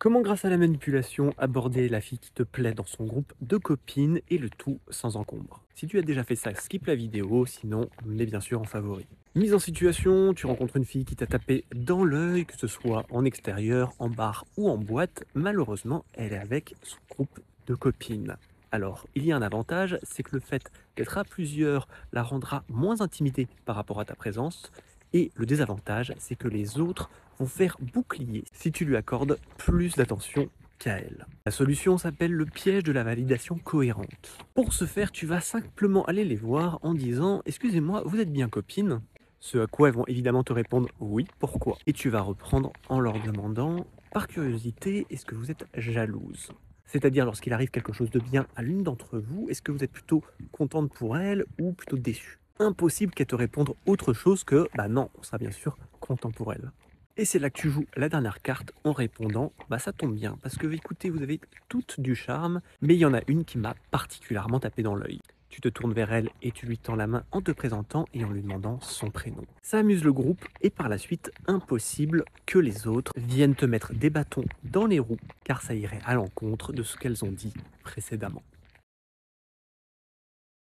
Comment, grâce à la manipulation, aborder la fille qui te plaît dans son groupe de copines et le tout sans encombre? Si tu as déjà fait ça, skip la vidéo, sinon, mets bien sûr en favori. Mise en situation, tu rencontres une fille qui t'a tapé dans l'œil, que ce soit en extérieur, en bar ou en boîte. Malheureusement, elle est avec son groupe de copines. Alors, il y a un avantage, c'est que le fait d'être à plusieurs la rendra moins intimidée par rapport à ta présence. Et le désavantage, c'est que les autres vont faire bouclier si tu lui accordes plus d'attention qu'à elle. La solution s'appelle le piège de la validation cohérente. Pour ce faire, tu vas simplement aller les voir en disant: «Excusez-moi, vous êtes bien copine?» Ce à quoi elles vont évidemment te répondre: «Oui, pourquoi?» Et tu vas reprendre en leur demandant: «Par curiosité, est-ce que vous êtes jalouse?» C'est-à-dire, lorsqu'il arrive quelque chose de bien à l'une d'entre vous, est-ce que vous êtes plutôt contente pour elle ou plutôt déçue? Impossible qu'elle te réponde autre chose que: «Bah non», on sera bien sûr content pour elle. Et c'est là que tu joues la dernière carte en répondant: «Bah ça tombe bien, parce que écoutez, vous avez toutes du charme, mais il y en a une qui m'a particulièrement tapé dans l'œil». Tu te tournes vers elle et tu lui tends la main en te présentant et en lui demandant son prénom. Ça amuse le groupe et par la suite, impossible que les autres viennent te mettre des bâtons dans les roues, car ça irait à l'encontre de ce qu'elles ont dit précédemment.